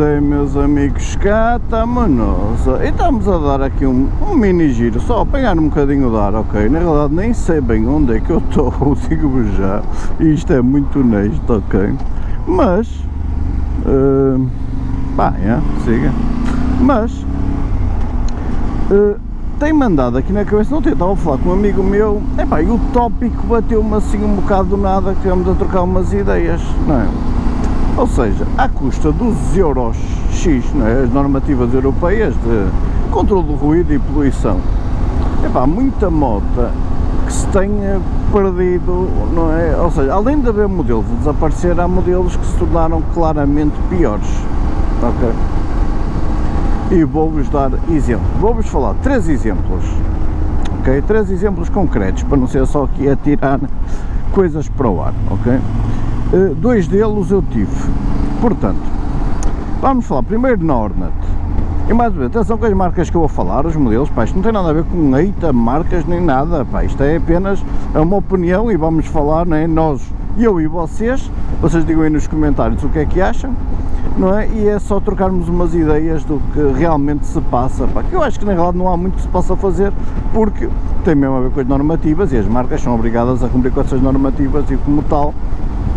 é, meus amigos, cá estamos nós e estamos a dar aqui um mini giro, só a apanhar um bocadinho de ar, ok? Na realidade nem sei bem onde é que eu estou, digo-vos já, e isto é muito honesto, ok? Mas, siga, mas, tem-me andado aqui na cabeça, não estava a falar com um amigo meu, e o tópico bateu-me assim um bocado do nada, que vamos a trocar umas ideias, não é? Ou seja, à custa dos euros X, não é? As normativas europeias de controle do ruído e poluição, muita moto que se tenha perdido, não é? Ou seja, além de haver modelos de desaparecer, há modelos que se tornaram claramente piores, ok? E vou-vos dar exemplos, vou-vos falar 3 exemplos, ok? 3 exemplos concretos, para não ser só aqui a tirar coisas para o ar, ok? 2 deles eu tive, portanto, vamos falar primeiro na Hornet, e mais uma vez, atenção com as marcas que eu vou falar, os modelos, isto não tem nada a ver com eita, marcas nem nada, isto é apenas uma opinião e vamos falar, não é, nós, eu e vocês digam aí nos comentários o que é que acham, não é, e é só trocarmos umas ideias do que realmente se passa, que eu acho que na realidade não há muito que se possa fazer, porque tem mesmo a ver com as normativas e as marcas são obrigadas a cumprir com essas normativas e como tal,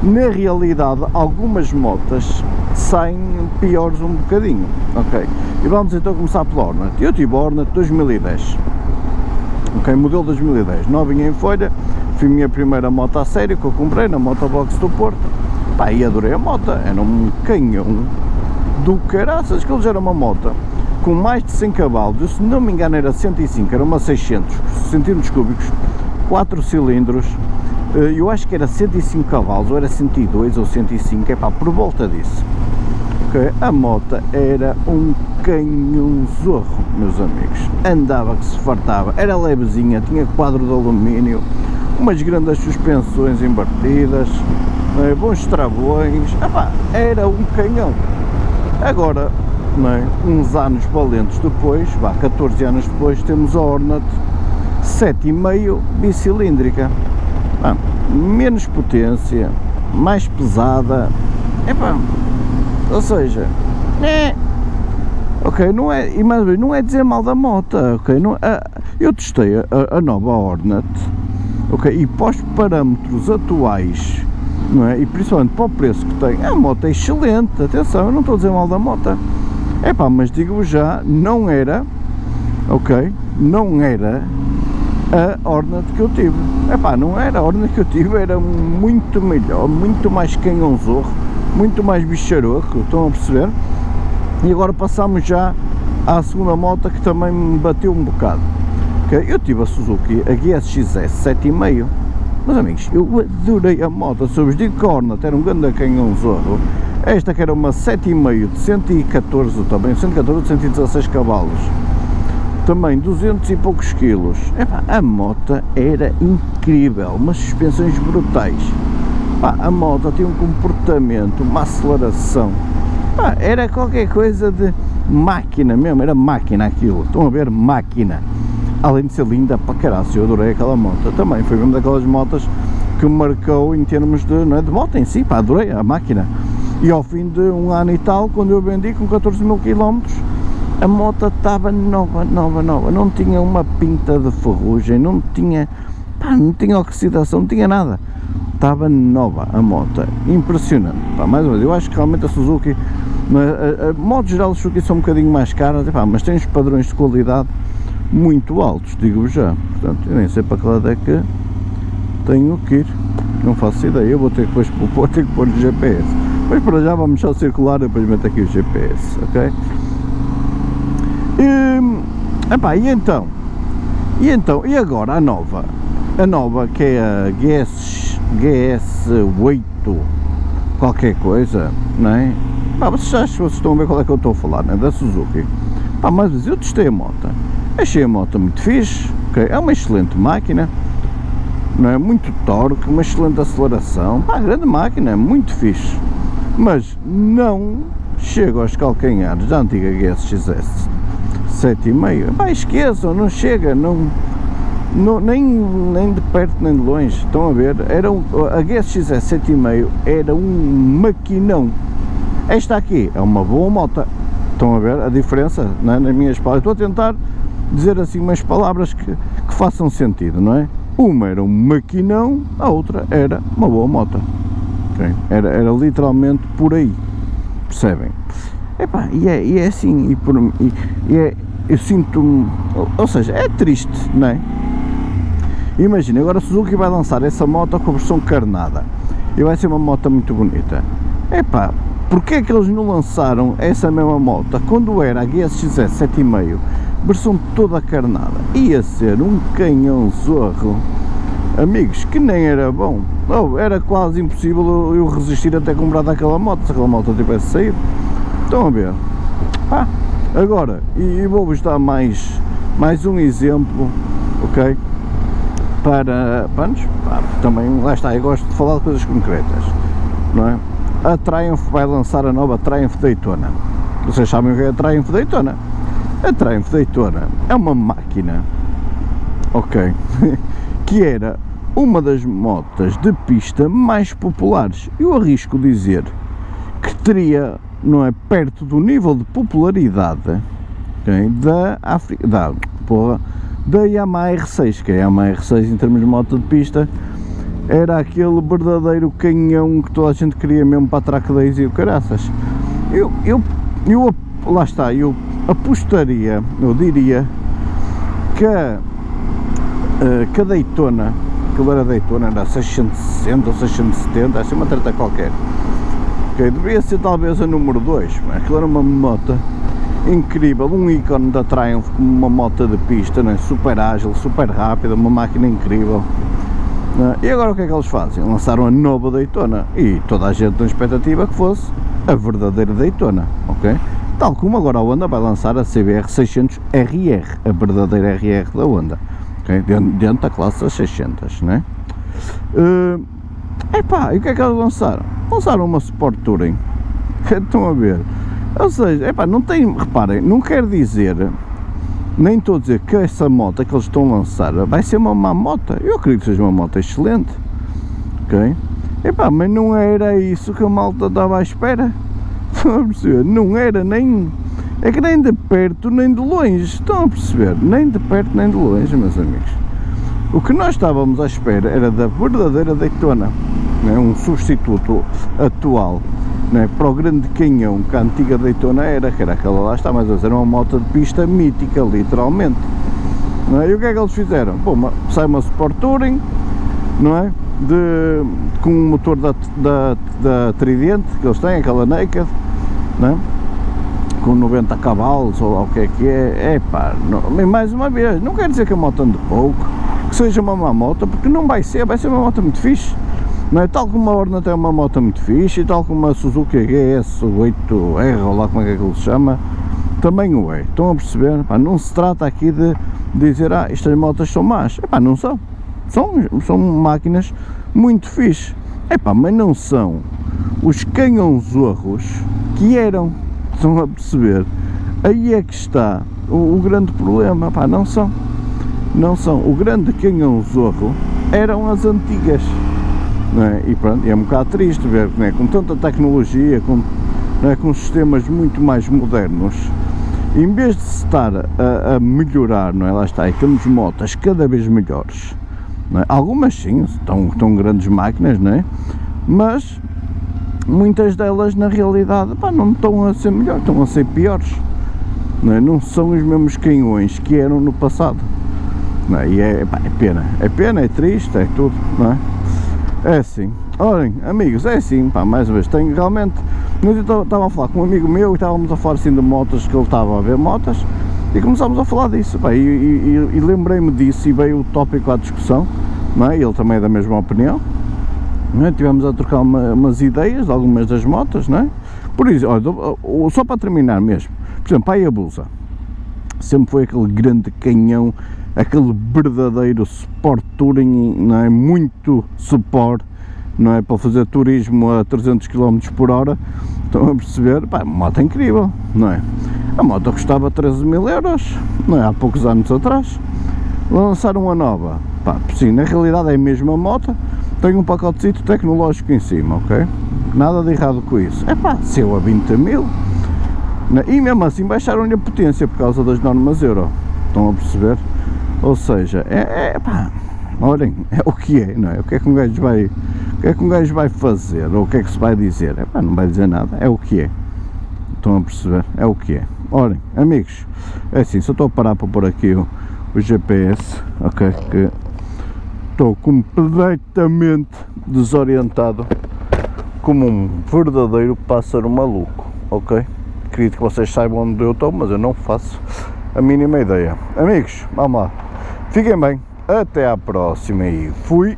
na realidade, algumas motas saem piores um bocadinho, ok? E vamos então começar pela Hornet. Eu tive a Hornet 2010, ok? Modelo 2010, novinha em folha, foi a minha primeira moto a sério que eu comprei na Motobox do Porto, e adorei a moto, era um canhão do caraças, que ele já era uma moto com mais de 100 cavalos, eu, se não me engano era 105, era uma 600 centímetros cúbicos, 4 cilindros, eu acho que era 105 cavalos, ou era 102 ou 105, por volta disso. Okay? A moto era um canhãozorro, meus amigos, andava que se fartava, era levezinha, tinha quadro de alumínio, umas grandes suspensões invertidas, bons travões, era um canhão. Agora, uns anos valentes depois, 14 anos depois, temos a Hornet 7,5 bicilíndrica. Menos potência, mais pesada, ou seja, ok, não é, e mais bem, não é dizer mal da moto, ok, não, eu testei a nova Hornet, ok, e para os parâmetros atuais, não é, e principalmente para o preço que tem, a moto é excelente, atenção, eu não estou a dizer mal da moto, mas digo já, não era, ok, não era a Hornet que eu tive, não era a Hornet que eu tive, era muito melhor, muito mais canhãozorro, muito mais bicharoco, estão a perceber? E agora passamos já à segunda moto que também me bateu um bocado, okay? Eu tive a Suzuki, a GSX-S 7,5, meus amigos, eu adorei a moto, se eu vos digo que a Hornet era um grande canhãozorro, esta que era uma 7,5 de 114 também, 114 116 cavalos, também 200 e poucos quilos, a moto era incrível, umas suspensões brutais, a moto tinha um comportamento, uma aceleração, era qualquer coisa de máquina mesmo, era máquina aquilo, estão a ver, máquina, além de ser linda para caralho, eu adorei aquela moto, também foi mesmo daquelas motas que me marcou em termos de, não é, de moto em si, adorei a máquina, e ao fim de um ano e tal, quando eu vendi com 14 mil quilómetros, a moto estava nova, não tinha uma pinta de ferrugem, não tinha oxidação, não tinha nada, estava nova a moto, impressionante, mais uma vez, eu acho que realmente a Suzuki, a modo geral as Suzuki são um bocadinho mais caras, mas tem uns padrões de qualidade muito altos, digo já, portanto, eu nem sei para que lado é que tenho que ir, não faço ideia, eu vou ter que pôr o GPS, mas para já vamos só circular, depois meto aqui o GPS, ok? E agora a nova que é a GS8 qualquer coisa, não é? Vocês estão a ver qual é que eu estou a falar, né? Da Suzuki, mas eu testei a moto, achei a moto muito fixe, okay? É uma excelente máquina, não é? Muito torque, uma excelente aceleração, grande máquina, muito fixe, mas não chega aos calcanhares da antiga GSX-S 7,5, esqueçam, não chega, nem de perto nem de longe, estão a ver, a GSX-S 7,5 era um maquinão, Esta aqui é uma boa moto. Estão a ver a diferença, não é? Nas minhas palavras. Estou a tentar dizer assim umas palavras que façam sentido, não é? Uma era um maquinão, a outra era uma boa moto. Okay? Era literalmente por aí, percebem? Epá, e é assim, eu sinto-me, ou seja, é triste, não é? Imagina, agora a Suzuki vai lançar essa moto com a versão carnada e vai ser uma moto muito bonita. Epá, porque é que eles não lançaram essa mesma moto quando era a GSX-S 7,5, versão toda carnada? Ia ser um canhão zorro, amigos, que nem era bom. Era quase impossível eu resistir até comprar daquela moto, se aquela moto tivesse saído. Estão a ver? Agora, e vou-vos dar mais um exemplo, ok? Para também, lá está, eu gosto de falar de coisas concretas, não é? A Triumph vai lançar a nova Triumph Daytona. Vocês sabem o que é a Triumph Daytona? A Triumph Daytona é uma máquina, ok, que era uma das motas de pista mais populares. Eu arrisco dizer que teria, não é, perto do nível de popularidade, okay, da Yamaha R6, que a Yamaha R6 em termos de moto de pista era aquele verdadeiro canhão que toda a gente queria mesmo para a track days e o caraças. Lá está, eu apostaria, eu diria que a Daytona, aquilo era Daytona, era 660 ou 670, assim uma treta qualquer, okay, devia ser talvez a número 2, mas aquilo era uma moto incrível, um ícone da Triumph como uma moto de pista, né? Super ágil, super rápida, uma máquina incrível. E agora o que é que eles fazem? Lançaram a nova Daytona e toda a gente na expectativa que fosse a verdadeira Daytona, ok? Tal como agora a Honda vai lançar a CBR 600 RR, a verdadeira RR da Honda, okay? Dentro da classe das 600, né? Epá, e o que é que eles lançaram? Lançaram uma Sport Touring, estão a ver? Ou seja, epá, não tem, reparem, não quer dizer, nem estou a dizer que essa moto que eles estão a lançar vai ser uma má moto. Eu acredito que seja uma moto excelente, ok? Epá, mas não era isso que a malta estava à espera. Estão a perceber? Não era nem, é que nem de perto nem de longe, estão a perceber? Nem de perto nem de longe, meus amigos. O que nós estávamos à espera era da verdadeira Daytona, né? Um substituto atual, né, para o grande canhão que a antiga Daytona era, que era aquela lá está, mas era uma moto de pista mítica, literalmente, não é? E o que é que eles fizeram? Bom, sai uma Sport Touring, não é? Com o motor da Tridente, que eles têm, aquela Naked, não é? Com 90 cavalos, ou lá o que é, pá, mais uma vez, não quer dizer que a moto ande pouco, que seja uma má moto, porque não vai ser uma moto muito fixe. Não é? Tal como a Hornet é uma moto muito fixe, e tal como a Suzuki GS8R, ou lá como é que aquilo se chama, também o é. Estão a perceber? Pá, não se trata aqui de dizer, estas motas são más. Epá, não são. São máquinas muito fixe. Epá, mas não são os canhãozorros que eram. Estão a perceber? Aí é que está o grande problema. Epá, não são. Não são. O grande canhãozorro eram as antigas. Não é? E pronto, é um bocado triste ver, não é? Com tanta tecnologia, não é? Com sistemas muito mais modernos, em vez de se estar a melhorar, não é? Lá está, e temos motas cada vez melhores, não é? Algumas sim, estão grandes máquinas, não é? Mas muitas delas na realidade, pá, não estão a ser melhores, estão a ser piores, não é? Não são os mesmos canhões que eram no passado, não é? E é pena, é triste, é tudo, não é? É assim, olhem, amigos, é assim, pá, mais uma vez, tenho realmente, eu estava a falar com um amigo meu e estávamos a falar assim de motas, que ele estava a ver motas, e começámos a falar disso, pá, e lembrei-me disso e veio o tópico à discussão, não é? Ele também é da mesma opinião, não é? Tivemos a trocar umas ideias de algumas das motas, não é? Por isso, olha, só para terminar mesmo, por exemplo, a Hayabusa sempre foi aquele grande canhão, aquele verdadeiro Sport Touring, não é? Muito Sport, não é? Para fazer turismo a 300 km por hora, estão a perceber? Pá, moto incrível, não é? A moto custava 13.000 euros, não é? Há poucos anos atrás, lançaram uma nova, pá, sim, na realidade é a mesma moto, tem um pacotezito tecnológico em cima, ok? nada de errado com isso. Epá, se eu a 20 mil, e mesmo assim baixaram-lhe a potência por causa das normas Euro, estão a perceber? Ou seja, pá, olhem, é o que é, não é? O que é que um gajo vai fazer, ou o que é que se vai dizer? Epá, não vai dizer nada, é o que é, estão a perceber? É o que é. Olhem, amigos, é assim, só estou a parar para pôr aqui o GPS, ok, que estou completamente desorientado, como um verdadeiro pássaro maluco, ok? Acredito que vocês saibam onde eu estou, mas eu não faço a mínima ideia. Amigos, vamos lá, fiquem bem, até à próxima e fui!